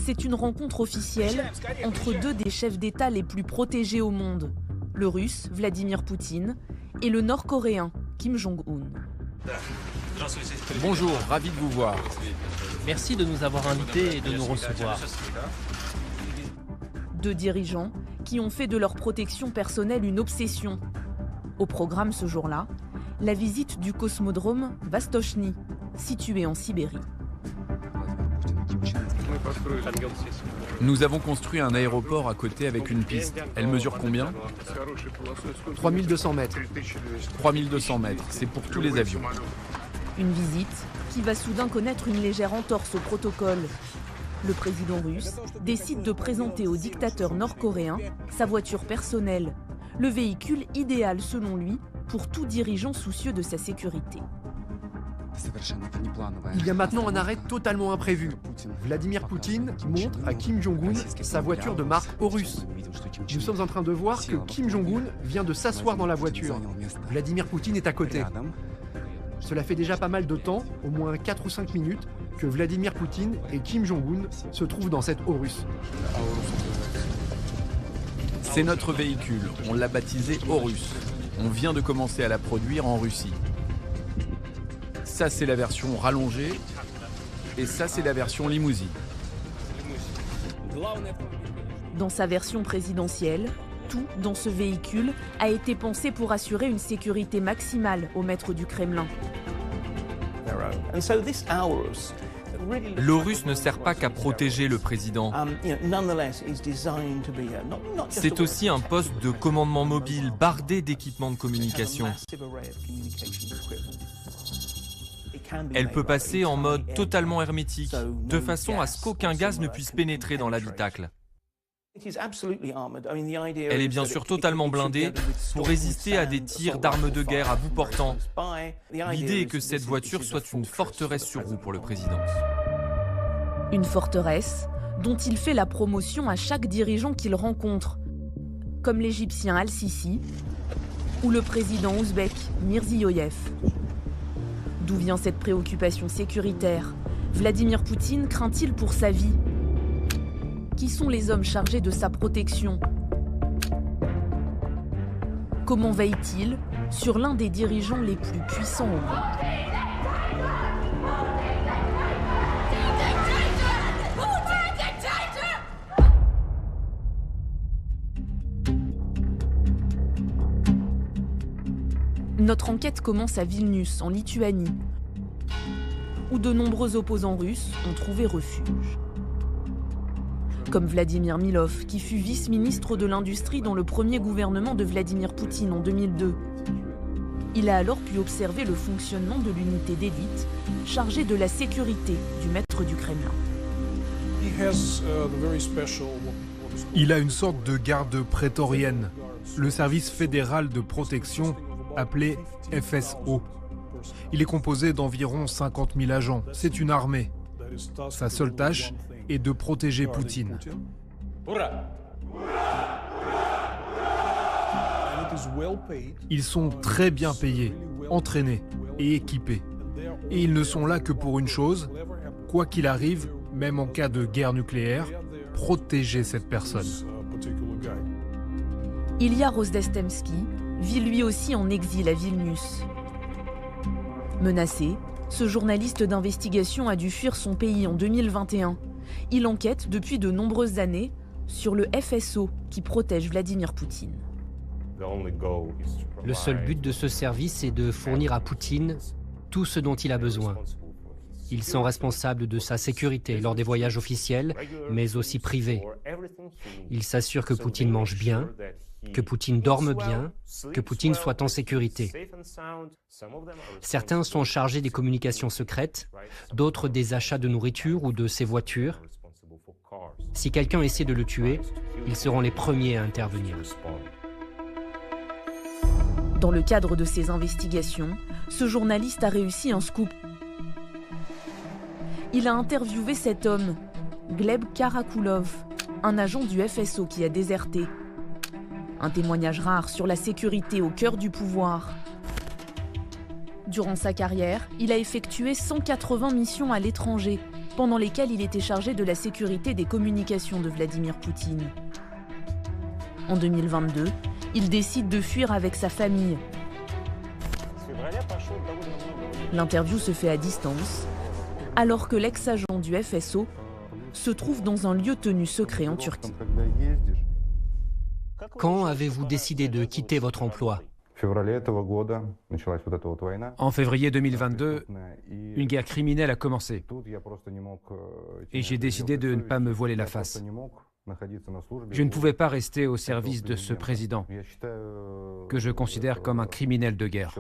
C'est une rencontre officielle entre deux des chefs d'État les plus protégés au monde, le russe Vladimir Poutine et le nord-coréen Kim Jong-un. Bonjour, ravi de vous voir. Merci de nous avoir invités et de nous recevoir. Deux dirigeants qui ont fait de leur protection personnelle une obsession. Au programme ce jour-là, la visite du cosmodrome Vostochny, situé en Sibérie. Nous avons construit un aéroport à côté avec une piste. Elle mesure combien ? 3200 mètres. 3200 mètres, c'est pour tous les avions. Une visite qui va soudain connaître une légère entorse au protocole. Le président russe décide de présenter au dictateur nord-coréen sa voiture personnelle, le véhicule idéal selon lui pour tout dirigeant soucieux de sa sécurité. Il y a maintenant un arrêt totalement imprévu. Vladimir Poutine montre à Kim Jong-un sa voiture de marque Horus. Nous sommes en train de voir que Kim Jong-un vient de s'asseoir dans la voiture. Vladimir Poutine est à côté. Cela fait déjà pas mal de temps, au moins 4 ou 5 minutes, que Vladimir Poutine et Kim Jong-un se trouvent dans cette Horus. C'est notre véhicule, on l'a baptisé Horus. On vient de commencer à la produire en Russie. Ça, c'est la version rallongée, et ça, c'est la version limousine. Dans sa version présidentielle, tout dans ce véhicule a été pensé pour assurer une sécurité maximale au maître du Kremlin. L'Horus ne sert pas qu'à protéger le président. C'est aussi un poste de commandement mobile bardé d'équipements de communication. Elle peut passer en mode totalement hermétique, de façon à ce qu'aucun gaz ne puisse pénétrer dans l'habitacle. Elle est bien sûr totalement blindée pour résister à des tirs d'armes de guerre à bout portant. L'idée est que cette voiture soit une forteresse sur roues pour le président. Une forteresse dont il fait la promotion à chaque dirigeant qu'il rencontre, comme l'Égyptien Al-Sisi ou le président ouzbek Mirziyoyev. D'où vient cette préoccupation sécuritaire ? Vladimir Poutine craint-il pour sa vie ? Qui sont les hommes chargés de sa protection ? Comment veille-t-il sur l'un des dirigeants les plus puissants au monde ? Notre enquête commence à Vilnius, en Lituanie, où de nombreux opposants russes ont trouvé refuge. Comme Vladimir Milov, qui fut vice-ministre de l'Industrie dans le premier gouvernement de Vladimir Poutine en 2002. Il a alors pu observer le fonctionnement de l'unité d'élite chargée de la sécurité du maître du Kremlin. Il a une sorte de garde prétorienne, le service fédéral de protection appelé FSO. Il est composé d'environ 50 000 agents. C'est une armée. Sa seule tâche est de protéger Poutine. Ils sont très bien payés, entraînés et équipés. Et ils ne sont là que pour une chose, quoi qu'il arrive, même en cas de guerre nucléaire, protéger cette personne. Ilya Rozdestemski vit lui aussi en exil à Vilnius. Menacé, ce journaliste d'investigation a dû fuir son pays en 2021. Il enquête depuis de nombreuses années sur le FSO qui protège Vladimir Poutine. Le seul but de ce service est de fournir à Poutine tout ce dont il a besoin. Ils sont responsables de sa sécurité lors des voyages officiels, mais aussi privés. Ils s'assurent que Poutine mange bien, que Poutine dorme bien, que Poutine soit en sécurité. Certains sont chargés des communications secrètes, d'autres des achats de nourriture ou de ses voitures. Si quelqu'un essaie de le tuer, ils seront les premiers à intervenir. Dans le cadre de ses investigations, ce journaliste a réussi un scoop. Il a interviewé cet homme, Gleb Karakulov, un agent du FSO qui a déserté. Un témoignage rare sur la sécurité au cœur du pouvoir. Durant sa carrière, il a effectué 180 missions à l'étranger, pendant lesquels il était chargé de la sécurité des communications de Vladimir Poutine. En 2022, il décide de fuir avec sa famille. L'interview se fait à distance, alors que l'ex-agent du FSO se trouve dans un lieu tenu secret en Turquie. Quand avez-vous décidé de quitter votre emploi? En février 2022, une guerre criminelle a commencé. Et j'ai décidé de ne pas me voiler la face. Je ne pouvais pas rester au service de ce président, que je considère comme un criminel de guerre.